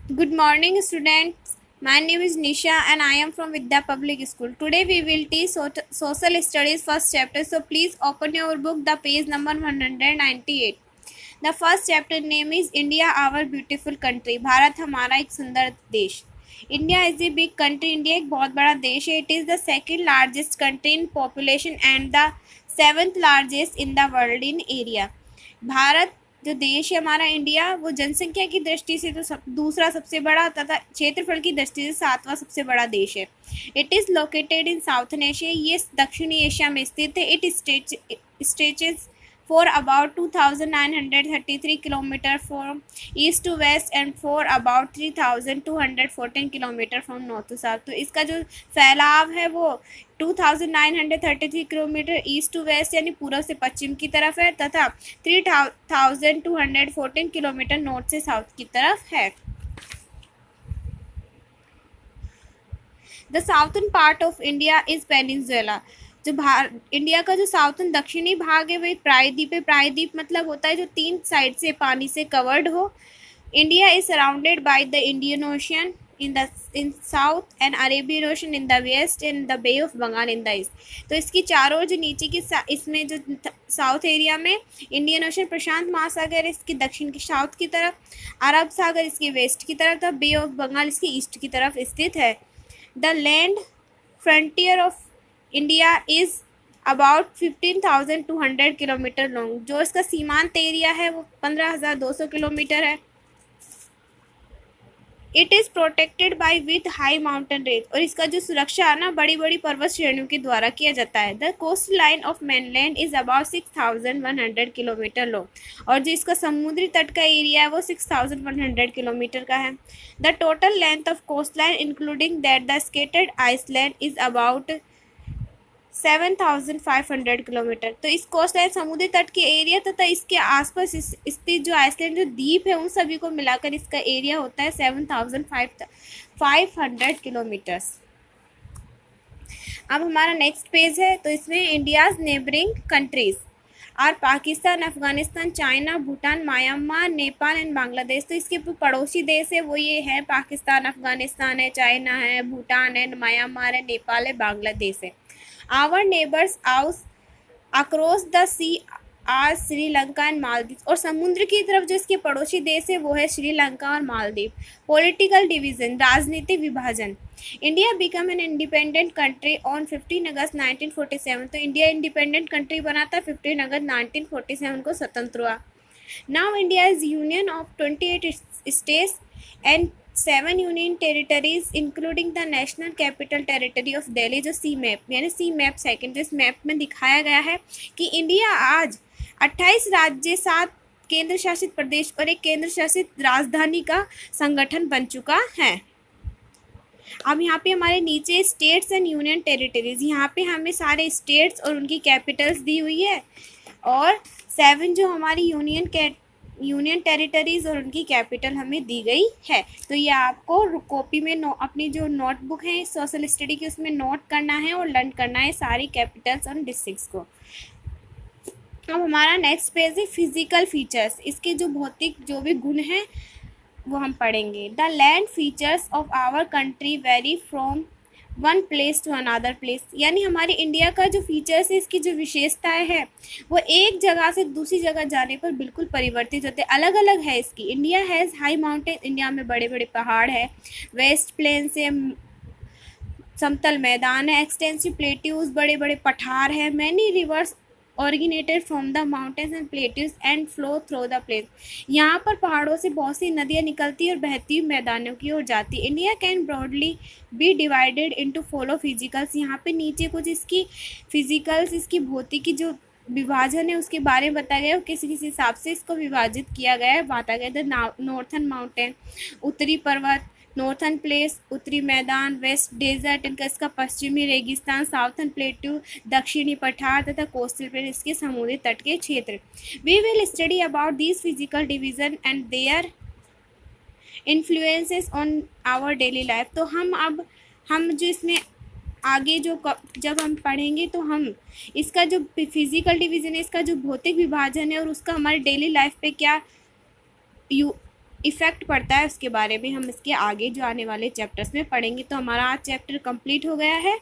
Good morning, students. My name is Nisha and I am from Vidya Public School. Today we will teach Social Studies first chapter. So please open your book, the page number 198. The first chapter name is India, our beautiful country. Bharat हमारा एक सुंदर देश. India is a big country. India एक बहुत बड़ा देश है. It is the second largest country in population and the seventh largest in the world in area. Bharat जो देश है हमारा इंडिया वो जनसंख्या की दृष्टि से तो दूसरा सबसे बड़ा तथा क्षेत्रफल की दृष्टि से सातवां सबसे बड़ा देश है. It is located in southern Asia. ये दक्षिणी एशिया में स्थित है. It stretches for about 2,933 kilometer from east to west and for about 3,214 kilometer from north to south. तो इसका जो फैलाव है वो 2,933 किलोमीटर ईस्ट टू वेस्ट यानी पूर्व से पश्चिम की तरफ है तथा 3,214 किलोमीटर नॉर्थ से साउथ की तरफ है. The southern part of India is peninsula. जो इंडिया का जो साउथर्न दक्षिणी भाग है वो एक प्रायद्वीप है. प्रायद्वीप मतलब होता है जो 3 साइड से पानी से कवर्ड हो. India is surrounded by the Indian ocean in south and Arabian Ocean in the west and the Bay of Bengal in the east. तो इसकी चारों ओर जो नीचे की इसमें जो साउथ एरिया में इंडियन ओशन प्रशांत महासागर इसकी दक्षिण की साउथ की तरफ, अरब सागर इसकी वेस्ट की तरफ, तब बे ऑफ बंगाल इसकी ईस्ट की तरफ स्थित है. The land frontier of India is about 15,200 kilometre long. जो इसका सीमांत एरिया है वो 15,200 किलोमीटर है. It is protected by with high mountain range. और इसका जो सुरक्षा है ना बड़ी बड़ी पर्वत श्रेणियों के द्वारा किया जाता है. The coast line of mainland is about 6,100 kilometre long. और जो इसका समुद्री तट का एरिया है वो 6,100 किलोमीटर का है. The total length of coast line including that the scattered island is about 7,500 kilometre. तो इस कोस्ट लाइन समुद्री तट के एरिया तथा इसके आसपास स्थित जो आइसलैंड जो द्वीप है उन सभी को मिलाकर इसका एरिया होता है 7,500 किलोमीटर्स. अब हमारा नेक्स्ट पेज है तो इसमें इंडियाज नेबरिंग कंट्रीज और Pakistan, Afghanistan, China, Bhutan, Myanmar, Nepal and Bangladesh. तो इसके पड़ोसी देश है वो ये है पाकिस्तान, अफगानिस्तान है, चाइना है, भूटान है, म्यांमार है, नेपाल है, बांग्लादेश है. Our neighbors out across the sea are Sri Lanka and Maldives. और समुद्र की तरफ जो इसके पड़ोसी देश है वो है श्रीलंका और मालदीव. पॉलिटिकल डिवीजन राजनीतिक विभाजन. India become an independent country on 15 अगस्त 1947. तो इंडिया इंडिपेंडेंट कंट्री बना था 15 अगस्त 1947 को स्वतंत्र हुआ. Now India is union of 28 states and 7 union territories including the national capital territory of Delhi. जो सी मैप यानी सी मैप सेकेंड, इस मैप में दिखाया गया है कि इंडिया आज 28 राज्य, 7 केंद्र शासित प्रदेश और एक केंद्र शासित राजधानी का संगठन बन चुका है. अब यहाँ पे हमारे नीचे स्टेट्स एंड यूनियन टेरिटरीज, यहाँ पे हमें सारे स्टेट्स और उनकी कैपिटल्स दी हुई है और 7 जो हमारी यूनियन टेरिटरीज और उनकी कैपिटल हमें दी गई है. तो ये आपको कॉपी में अपनी जो नोटबुक है सोशल स्टडी की उसमें नोट करना है और लर्न करना है सारी कैपिटल्स और डिस्ट्रिक्ट्स को. अब हमारा नेक्स्ट पेज है फिजिकल फीचर्स. इसके जो भौतिक जो भी गुण हैं वो हम पढ़ेंगे. The land features of our country vary from one place to another place. यानी हमारे इंडिया का जो फीचर्स है, इसकी जो विशेषताएं हैं वो एक जगह से दूसरी जगह जाने पर बिल्कुल परिवर्तित होते हैं, अलग अलग है इसकी. India has high mountain. India में बड़े बड़े पहाड़ है. वेस्ट प्लेन से समतल मैदान है. एक्सटेंसिव प्लेट्यूज बड़े बड़े पठार है. Many rivers originated from the mountains and plateaus and flow through the plain. यहाँ पर पहाड़ों से बहुत सी नदियाँ निकलती और बहती मैदानों की ओर जाती. India can broadly be divided into follow physicals. यहाँ पे नीचे कुछ इसकी फिजिकल्स, इसकी भौतिकी जो विभाजन है उसके बारे में बताया गया है. किसी किसी हिसाब से इसको विभाजित किया गया है. बांटा गया द नॉर्थन माउंटेन, उत्तरी पर्वत, नॉर्थन प्लेस उत्तरी मैदान, वेस्ट डेजर्ट इनका इसका पश्चिमी रेगिस्तान, साउथर्न प्लेट्यू दक्षिणी पठार तथा कोस्टल प्लेन इसके समुद्री तट के क्षेत्र. We will study about these physical division and their influences on our daily life. तो हम जो इसमें आगे जो जब हम पढ़ेंगे तो हम इसका जो फिजिकल डिवीजन है, इसका जो भौतिक विभाजन है और उसका हमारे डेली लाइफ पे क्या इफ़ेक्ट पड़ता है उसके बारे में हम इसके आगे जो आने वाले चैप्टर्स में पढ़ेंगे। तो हमारा आज चैप्टर कंप्लीट हो गया है।